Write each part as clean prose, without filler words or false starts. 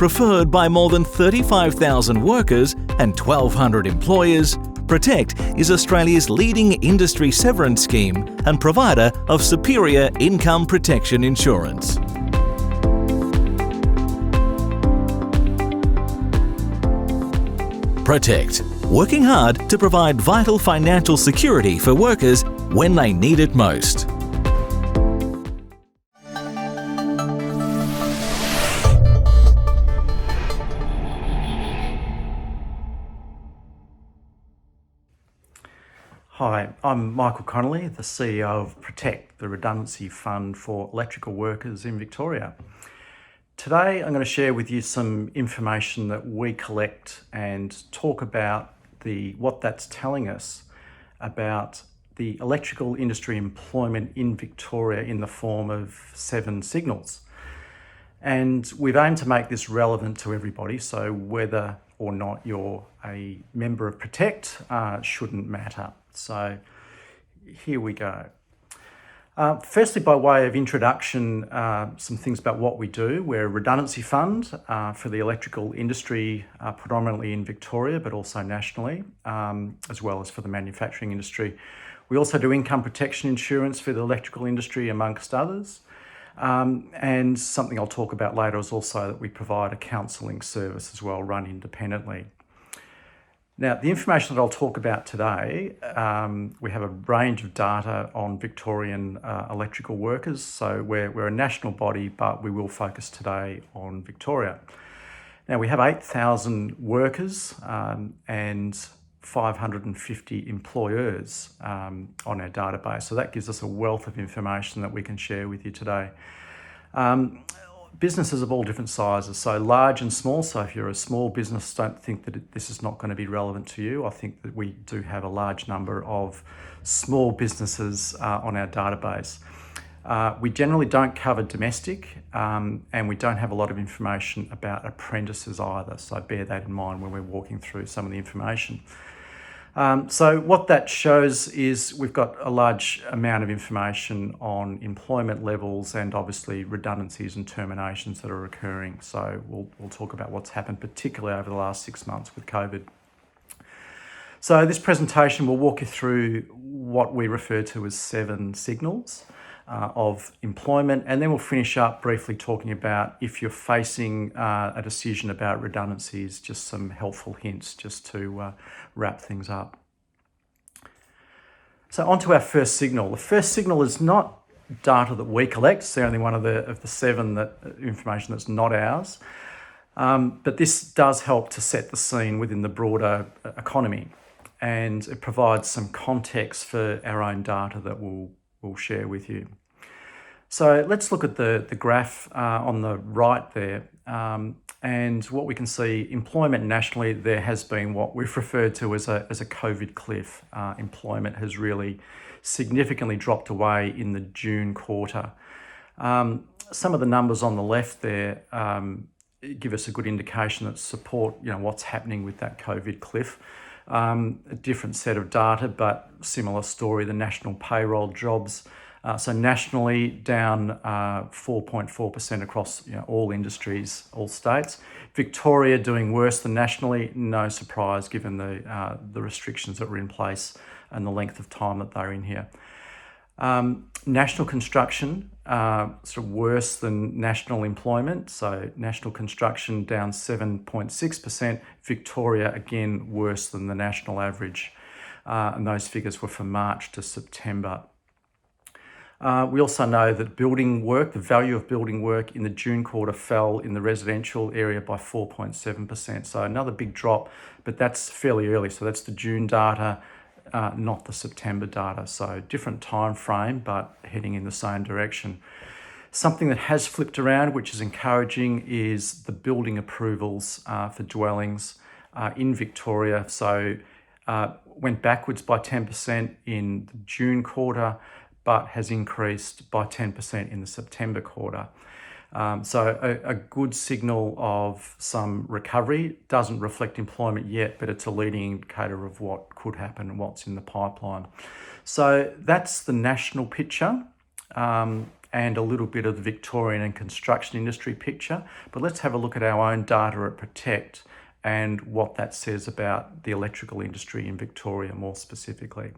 Preferred by more than 35,000 workers and 1,200 employers, Protect is Australia's leading industry severance scheme and provider of superior income protection insurance. Protect, working hard to provide vital financial security for workers when they need it most. Hi, I'm Michael Connolly, the CEO of Protect, the redundancy fund for electrical workers in Victoria. Today I'm going to share with you some information that we collect and talk about what that's telling us about the electrical industry employment in Victoria in the form of 7 signals. And we've aimed to make this relevant to everybody, so whether or not you're a member of Protect shouldn't matter. So here we go. Firstly, by way of introduction, some things about what we do. We're a redundancy fund for the electrical industry, predominantly in Victoria, but also nationally, as well as for the manufacturing industry. We also do income protection insurance for the electrical industry, amongst others. And something I'll talk about later is also that we provide a counselling service as well, run independently. Now, the information that I'll talk about today, we have a range of data on Victorian electrical workers. So we're a national body, but we will focus today on Victoria. Now, we have 8,000 workers and 550 employers on our database. So that gives us a wealth of information that we can share with you today. Businesses of all different sizes, so large and small. So if you're a small business, don't think that this is not going to be relevant to you. I think that we do have a large number of small businesses on our database. We generally don't cover domestic and we don't have a lot of information about apprentices either. So bear that in mind when we're walking through some of the information. So what that shows is we've got a large amount of information on employment levels and obviously redundancies and terminations that are occurring. So we'll talk about what's happened, particularly over the last 6 months with COVID. So this presentation will walk you through what we refer to as 7 signals of employment, and then we'll finish up briefly talking about if you're facing a decision about redundancies, just some helpful hints just to wrap things up. So on to our first signal. The first signal is not data that we collect. It's the only one of the 7 information that's not ours. But this does help to set the scene within the broader economy, and it provides some context for our own data that we'll share with you. So let's look at the graph on the right there. And what we can see, employment nationally, there has been what we've referred to as a COVID cliff. Employment has really significantly dropped away in the June quarter. Some of the numbers on the left there give us a good indication that support what's happening with that COVID cliff. A different set of data, but similar story, the national payroll jobs. So nationally down 4.4% across all industries, all states. Victoria doing worse than nationally, no surprise given the restrictions that were in place and the length of time that they're in here. National construction, sort of worse than national employment. So national construction down 7.6%. Victoria, again, worse than the national average. And those figures were from March to September. We also know that building work, the value of building work in the June quarter fell in the residential area by 4.7%. So another big drop, but that's fairly early. So that's the June data, not the September data. So different time frame, but heading in the same direction. Something that has flipped around, which is encouraging, is the building approvals for dwellings in Victoria. So went backwards by 10% in the June quarter, but has increased by 10% in the September quarter. So a good signal of some recovery. Doesn't reflect employment yet, but it's a leading indicator of what could happen and what's in the pipeline. So that's the national picture. and a little bit of the Victorian and construction industry picture. But let's have a look at our own data at Protect and what that says about the electrical industry in Victoria more specifically.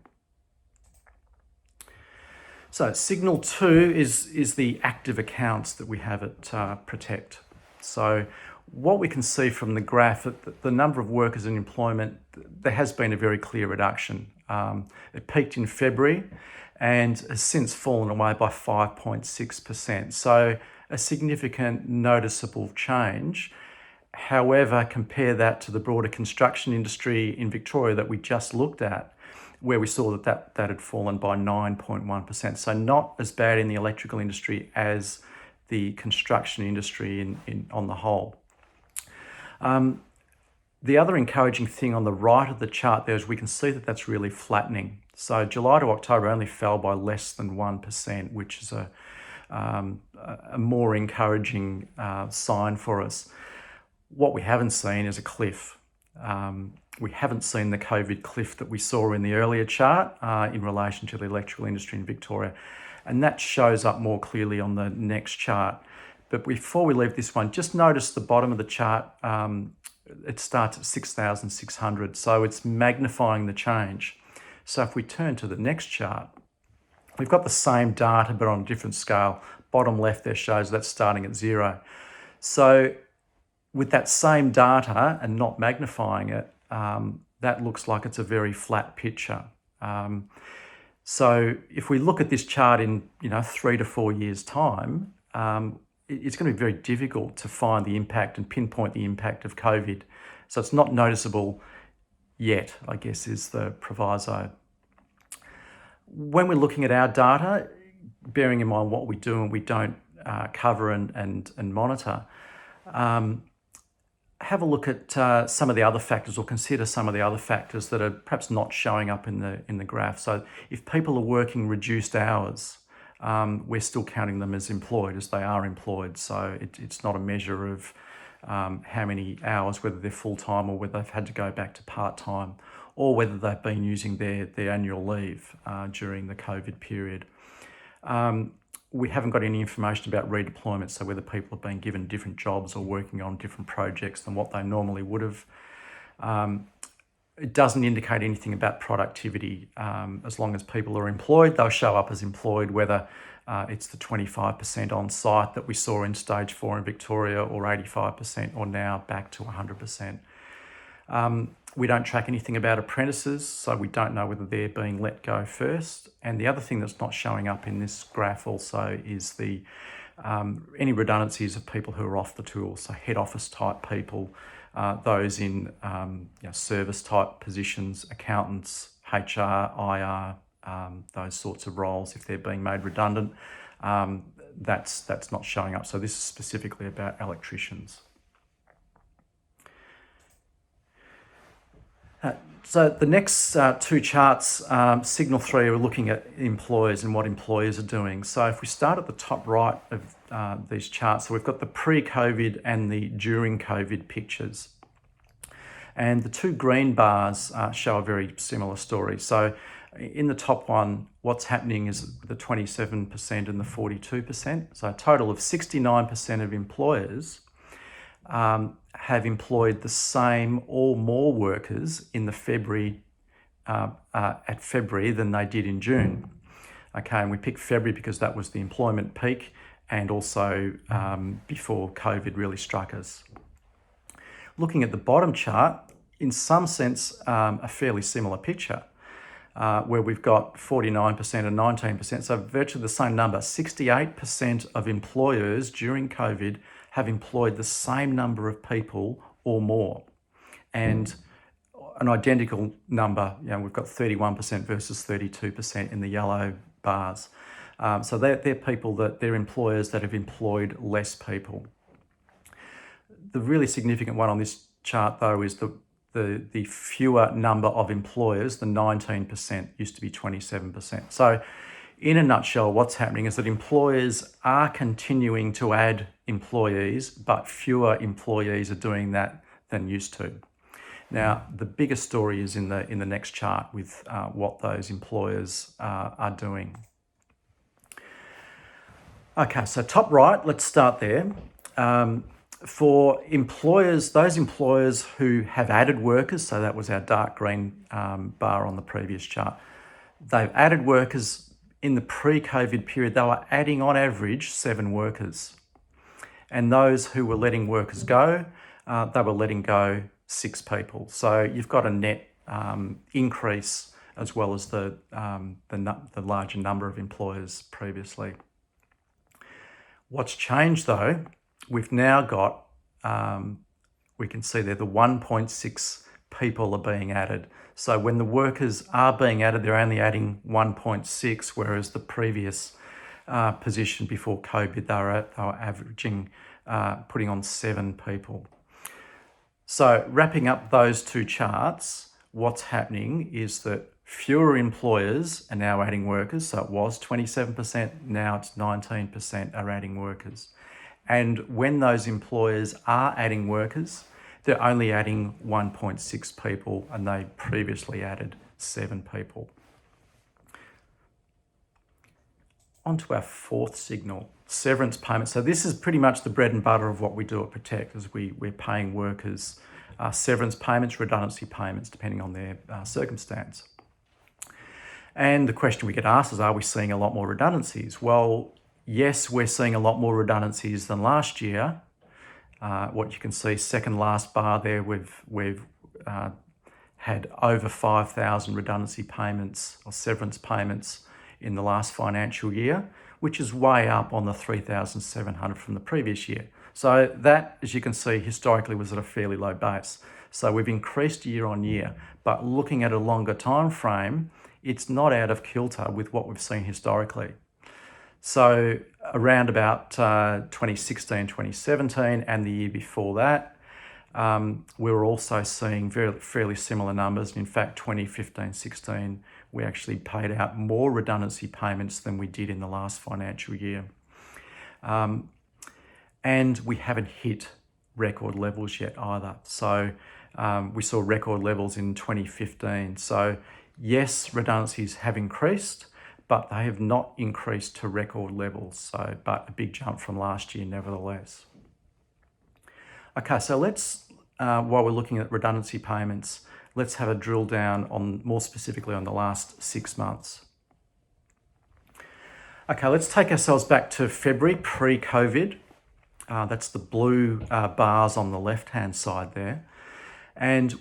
So signal 2 is the active accounts that we have at Protect. So what we can see from the graph, that the number of workers in employment, there has been a very clear reduction. It peaked in February and has since fallen away by 5.6%. So a significant noticeable change. However, compare that to the broader construction industry in Victoria that we just looked at, where we saw that had fallen by 9.1%. So not as bad in the electrical industry as the construction industry on the whole. The other encouraging thing on the right of the chart there is we can see that that's really flattening. So July to October only fell by less than 1%, which is a more encouraging sign for us. What we haven't seen is a cliff. We haven't seen the COVID cliff that we saw in the earlier chart in relation to the electrical industry in Victoria. And that shows up more clearly on the next chart. But before we leave this one, just notice the bottom of the chart, it starts at 6,600. So it's magnifying the change. So if we turn to the next chart, we've got the same data, but on a different scale. Bottom left there shows that's starting at 0. So with that same data and not magnifying it, that looks like it's a very flat picture. So if we look at this chart in 3 to 4 years' time, it's going to be very difficult to find the impact and pinpoint the impact of COVID. So it's not noticeable yet, I guess, is the proviso. When we're looking at our data, bearing in mind what we do and we don't cover and monitor, have a look at some of the other factors, or consider some of the other factors that are perhaps not showing up in the graph. So if people are working reduced hours, we're still counting them as employed, as they are employed. So it's not a measure of how many hours, whether they're full-time or whether they've had to go back to part-time, or whether they've been using their annual leave during the COVID period. We haven't got any information about redeployment, so whether people have been given different jobs or working on different projects than what they normally would have. It doesn't indicate anything about productivity. As long as people are employed, they'll show up as employed, whether it's the 25% on site that we saw in stage 4 in Victoria, or 85%, or now back to 100%. We don't track anything about apprentices, so we don't know whether they're being let go first. And the other thing that's not showing up in this graph also is any redundancies of people who are off the tools, so head office type people, those in service type positions, accountants, HR, IR, those sorts of roles. If they're being made redundant, that's not showing up. So this is specifically about electricians. So the next two charts, signal 3, are looking at employers and what employers are doing. So if we start at the top right of these charts, so we've got the pre-COVID and the during COVID pictures. And the two green bars show a very similar story. So in the top one, what's happening is the 27% and the 42%. So a total of 69% of employers have employed the same or more workers in the February than they did in June. Okay, and we picked February because that was the employment peak, and also before COVID really struck us. Looking at the bottom chart, in some sense, a fairly similar picture, where we've got 49% and 19%, so virtually the same number. 68% of employers during COVID have employed the same number of people or more. And an identical number, we've got 31% versus 32% in the yellow bars. So they're people they're employers that have employed less people. The really significant one on this chart, though, is the fewer number of employers. The 19% used to be 27%. So in a nutshell, what's happening is that employers are continuing to add employees, but fewer employees are doing that than used to. Now, the bigger story is in the next chart with what those employers are doing. Okay, so top right, let's start there. For employers, those employers who have added workers, so that was our dark green bar on the previous chart, they've added workers in the pre-COVID period. They were adding on average 7 workers. And those who were letting workers go, they were letting go 6 people. So you've got a net increase as well as the larger number of employers previously. What's changed though, we've now got, we can see there the 1.6 people are being added. So when the workers are being added, they're only adding 1.6, whereas the previous position before COVID, they were averaging, putting on 7 people. So wrapping up those 2 charts, what's happening is that fewer employers are now adding workers. So it was 27%, now it's 19% are adding workers. And when those employers are adding workers, they're only adding 1.6 people and they previously added 7 people. On to our 4th signal, severance payments. So this is pretty much the bread and butter of what we do at Protect, is we're paying workers severance payments, redundancy payments, depending on their circumstance. And the question we get asked is, are we seeing a lot more redundancies? Well, yes, we're seeing a lot more redundancies than last year. What you can see, second last bar there, we've had over 5,000 redundancy payments or severance payments in the last financial year, which is way up on the 3,700 from the previous year. So that, as you can see, historically was at a fairly low base. So we've increased year on year, but looking at a longer time frame, it's not out of kilter with what we've seen historically. So around about 2016, 2017 and the year before that, we were also seeing fairly similar numbers. In fact, 2015, 16, we actually paid out more redundancy payments than we did in the last financial year. And we haven't hit record levels yet either. So we saw record levels in 2015. So yes, redundancies have increased, but they have not increased to record levels. So, but a big jump from last year nevertheless. Okay, so let's, while we're looking at redundancy payments, let's have a drill down on more specifically on the last 6 months. Okay, let's take ourselves back to February pre-COVID. That's the blue bars on the left-hand side there. And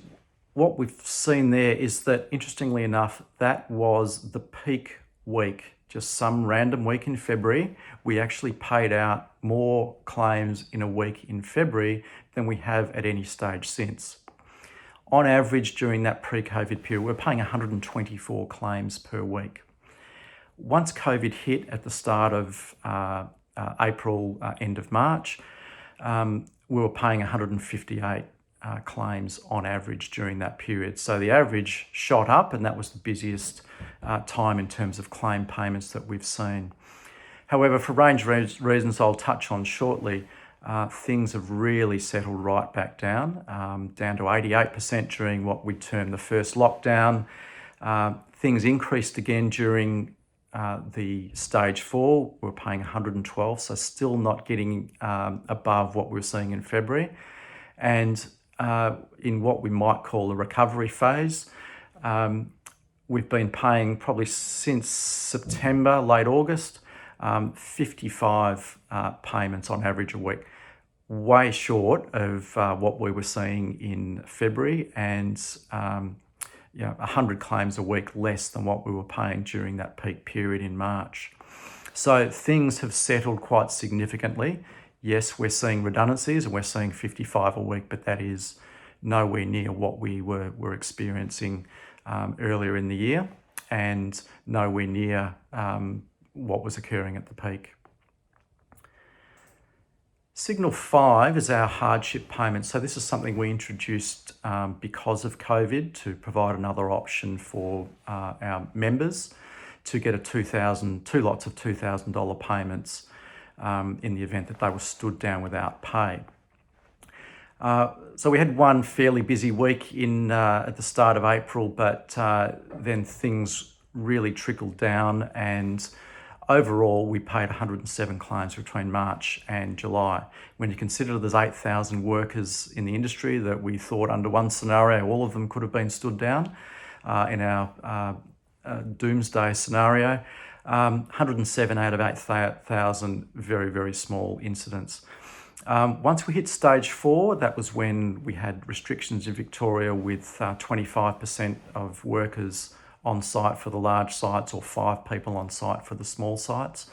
what we've seen there is that, interestingly enough, that was the peak week, just some random week in February. We actually paid out more claims in a week in February than we have at any stage since. On average, during that pre-COVID period, we're paying 124 claims per week. Once COVID hit at the start of April, end of March, we were paying 158 claims on average during that period. So the average shot up, and that was the busiest time in terms of claim payments that we've seen. However, for a range of reasons I'll touch on shortly, things have really settled right back down to 88% during what we term the first lockdown. Things increased again during the stage 4. We're paying 112, so still not getting above what we were seeing in February. And in what we might call the recovery phase, we've been paying probably since September, late August, 55 payments on average a week, way short of what we were seeing in February, and 100 claims a week less than what we were paying during that peak period in March. So things have settled quite significantly. Yes, we're seeing redundancies and we're seeing 55 a week, but that is nowhere near what we were experiencing earlier in the year, and nowhere near what was occurring at the peak. Signal 5 is our hardship payment. So this is something we introduced because of COVID to provide another option for our members to get two lots of $2,000 payments in the event that they were stood down without pay. So we had one fairly busy week at the start of April, but then things really trickled down, and Overall, we paid 107 claims between March and July. When you consider there's 8,000 workers in the industry that we thought under one scenario, all of them could have been stood down in our doomsday scenario. 107 out of 8,000, very, very small incidents. Once we hit stage 4, that was when we had restrictions in Victoria with 25% of workers on site for the large sites or 5 people on site for the small sites.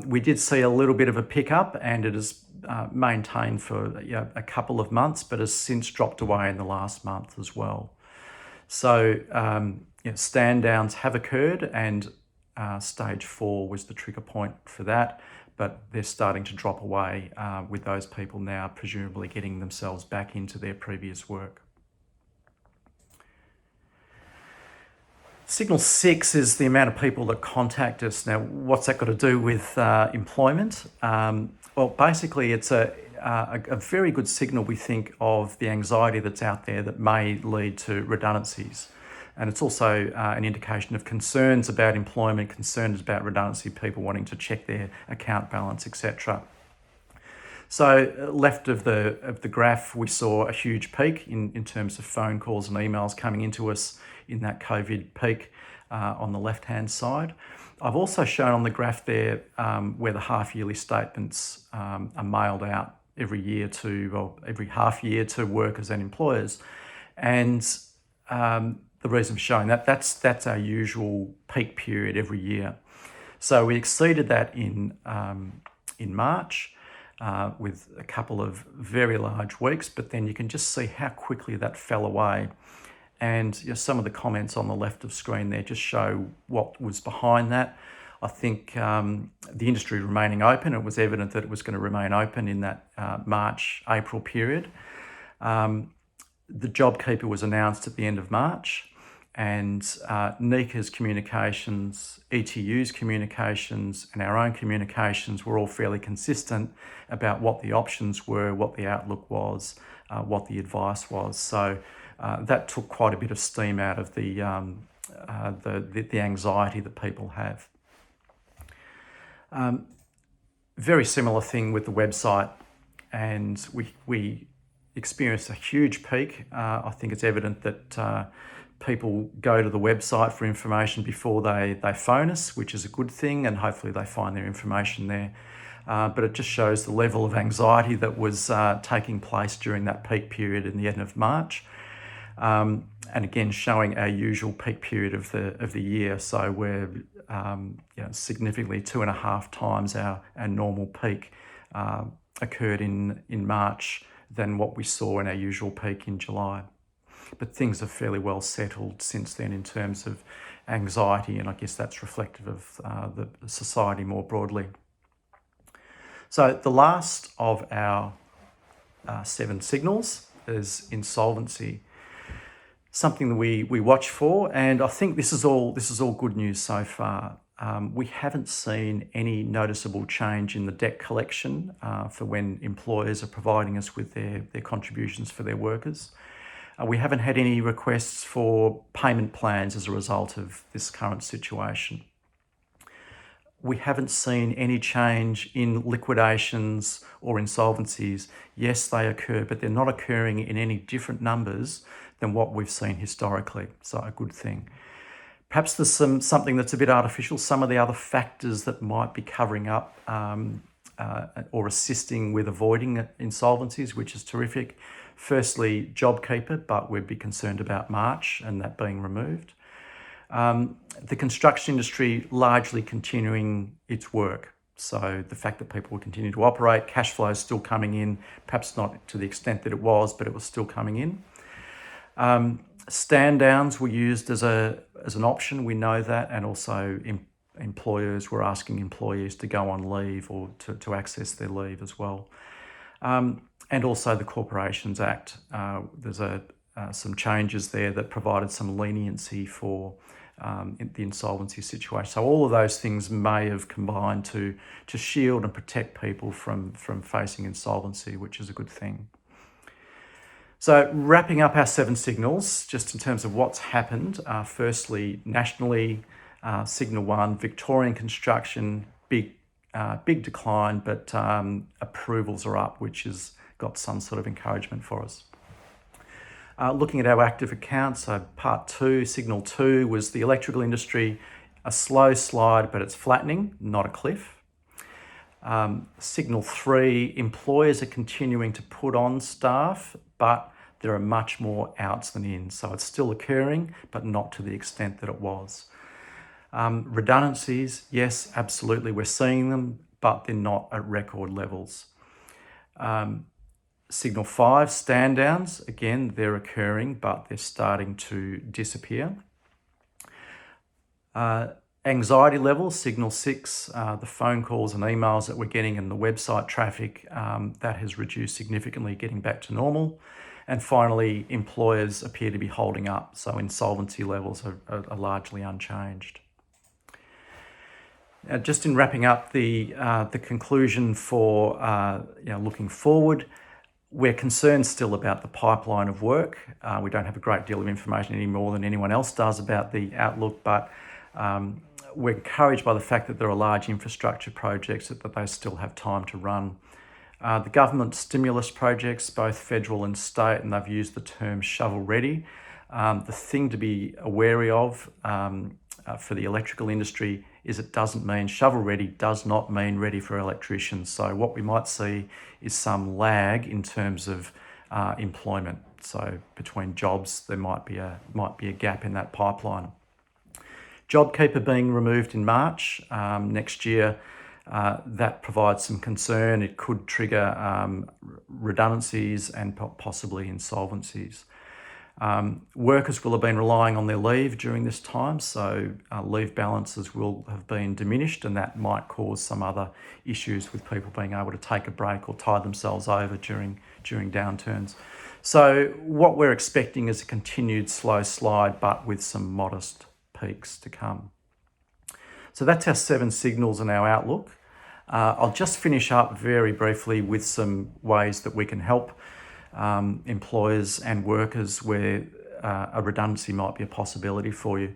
We did see a little bit of a pickup, and it has maintained for a couple of months, but has since dropped away in the last month as well. So stand downs have occurred, and stage 4 was the trigger point for that, but they're starting to drop away with those people now presumably getting themselves back into their previous work. Signal 6 is the amount of people that contact us. Now, what's that got to do with employment? Well, basically, it's a very good signal, we think, of the anxiety that's out there that may lead to redundancies. And it's also an indication of concerns about employment, concerns about redundancy, people wanting to check their account balance, etc. So left of the graph, we saw a huge peak in terms of phone calls and emails coming into us in that COVID peak on the left-hand side. I've also shown on the graph there where the half-yearly statements are mailed out every half year to workers and employers. And the reason for showing that's our usual peak period every year. So we exceeded that in March with a couple of very large weeks, but then you can just see how quickly that fell away. And some of the comments on the left of screen there just show what was behind that. I think the industry remaining open, it was evident that it was going to remain open in that March-April period. The JobKeeper was announced at the end of March, and NECA's communications, ETU's communications, and our own communications were all fairly consistent about what the options were, what the outlook was, what the advice was. So that took quite a bit of steam out of the anxiety that people have. Very similar thing with the website, and we experienced a huge peak. I think it's evident that people go to the website for information before they phone us, which is a good thing, and hopefully they find their information there. But it just shows the level of anxiety that was taking place during that peak period in the end of March. And again, showing our usual peak period of the year. So we're significantly 2.5 times our normal peak occurred in March than what we saw in our usual peak in July. But things have fairly well settled since then in terms of anxiety, and I guess that's reflective of the society more broadly. So the last of our 7 signals is insolvency. Something that we watch for, and I think this is all good news so far. We haven't seen any noticeable change in the debt collection for when employers are providing us with their contributions for their workers. We haven't had any requests for payment plans as a result of this current situation. We haven't seen any change in liquidations or insolvencies. Yes, they occur, but they're not occurring in any different numbers than what we've seen historically, so a good thing. Perhaps there's something that's a bit artificial, some of the other factors that might be covering up or assisting with avoiding insolvencies, which is terrific. Firstly, JobKeeper, but we'd be concerned about March and that being removed. The construction industry largely continuing its work. So the fact that people will continue to operate, cash flow is still coming in, perhaps not to the extent that it was, but it was still coming in. Stand downs were used as an option, we know that, and also employers were asking employees to go on leave or to access their leave as well. And also the Corporations Act, there's some changes there that provided some leniency for the insolvency situation. So all of those things may have combined to shield and protect people from facing insolvency, which is a good thing. So wrapping up our 7 signals, just in terms of what's happened, firstly, nationally, Signal 1, Victorian construction, big decline, but approvals are up, which has got some sort of encouragement for us. Looking at our active accounts, so part 2, Signal 2 was the electrical industry, a slow slide, but it's flattening, not a cliff. Signal 3, employers are continuing to put on staff, but there are much more outs than ins. So it's still occurring, but not to the extent that it was. Redundancies, yes, absolutely, we're seeing them, but they're not at record levels. Signal 5, stand downs, again, they're occurring, but they're starting to disappear. Anxiety levels, Signal 6, the phone calls and emails that we're getting and the website traffic, that has reduced significantly, getting back to normal. And finally, employers appear to be holding up, so insolvency levels are largely unchanged. Just in wrapping up the conclusion for looking forward, we're concerned still about the pipeline of work. We don't have a great deal of information any more than anyone else does about the outlook, but we're encouraged by the fact that there are large infrastructure projects that they still have time to run. The government stimulus projects, both federal and state, and they've used the term shovel ready. The thing to be wary of for the electrical industry is it doesn't mean shovel ready does not mean ready for electricians. So what we might see is some lag in terms of employment. So between jobs, there might be a gap in that pipeline. JobKeeper being removed in March next year, that provides some concern. It could trigger redundancies and possibly insolvencies. Workers will have been relying on their leave during this time, so leave balances will have been diminished, and that might cause some other issues with people being able to take a break or tie themselves over during downturns. So what we're expecting is a continued slow slide, but with some modest peaks to come. So that's our 7 signals and our outlook. I'll just finish up very briefly with some ways that we can help employers and workers where a redundancy might be a possibility for you.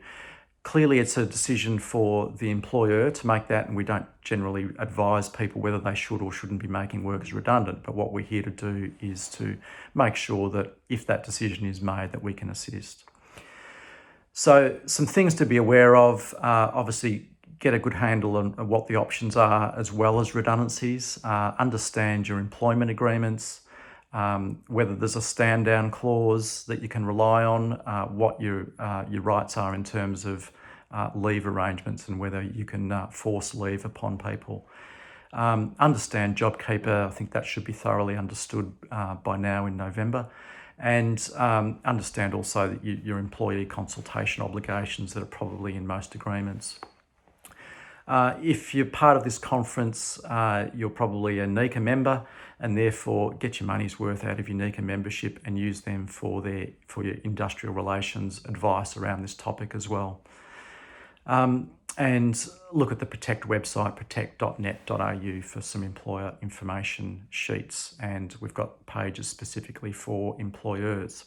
Clearly, it's a decision for the employer to make that, and we don't generally advise people whether they should or shouldn't be making workers redundant. But what we're here to do is to make sure that if that decision is made, that we can assist. So some things to be aware of, obviously get a good handle on what the options are as well as redundancies, understand your employment agreements, whether there's a stand down clause that you can rely on, what your rights are in terms of leave arrangements and whether you can force leave upon people. Understand JobKeeper, I think that should be thoroughly understood by now in November. And understand also that your employee consultation obligations that are probably in most agreements. If you're part of this conference, you're probably a NECA member, and therefore get your money's worth out of your NECA membership and use them for your industrial relations advice around this topic as well. And look at the Protect website, protect.net.au, for some employer information sheets, and we've got pages specifically for employers.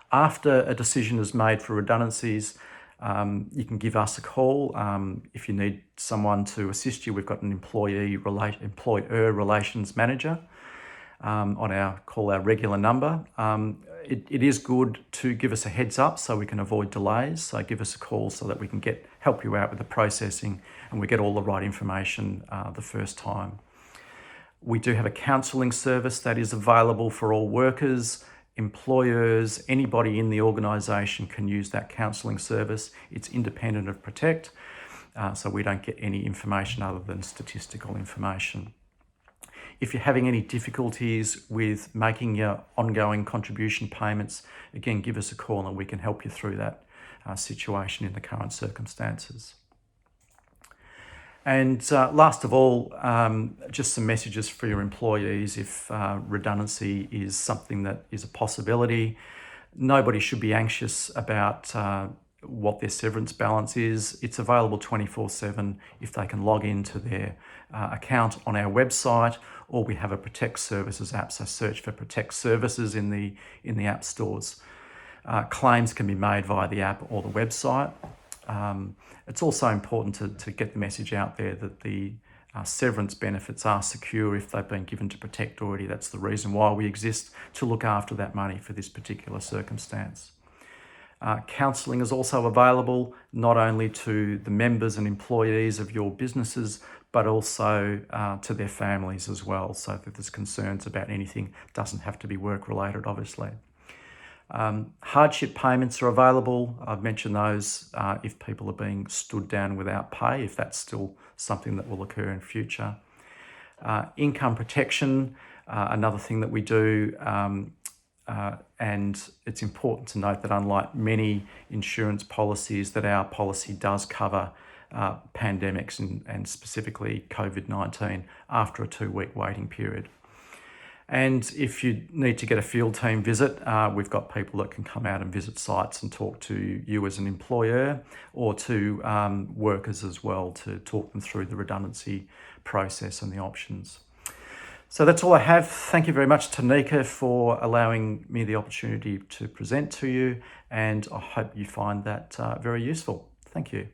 After a decision is made for redundancies, you can give us a call. If you need someone to assist you, we've got an employer relations manager on our regular number. It is good to give us a heads up so we can avoid delays. So give us a call so that we can help you out with the processing and we get all the right information the first time. We do have a counselling service that is available for all workers, employers, anybody in the organisation can use that counselling service. It's independent of Protect, so we don't get any information other than statistical information. If you're having any difficulties with making your ongoing contribution payments, again, give us a call and we can help you through that situation in the current circumstances. And last of all, just some messages for your employees if redundancy is something that is a possibility. Nobody should be anxious about what their severance balance is. It's available 24/7 if they can log into their account on our website, or we have a Protect Services app, so search for Protect Services in the app stores. Claims can be made via the app or the website. it's also important to get the message out there that the severance benefits are secure if they've been given to Protect already. That's the reason why we exist, to look after that money for this particular circumstance. Counselling is also available not only to the members and employees of your businesses, but also to their families as well, so that there's concerns about anything. Doesn't have to be work-related, obviously. Hardship payments are available. I've mentioned those if people are being stood down without pay, if that's still something that will occur in future. Income protection, another thing that we do, and it's important to note that unlike many insurance policies, that our policy does cover pandemics and specifically COVID-19 after a 2-week waiting period. And if you need to get a field team visit, we've got people that can come out and visit sites and talk to you as an employer, or to workers as well, to talk them through the redundancy process and the options. So that's all I have. Thank you very much to NECA for allowing me the opportunity to present to you, and I hope you find that very useful. Thank you.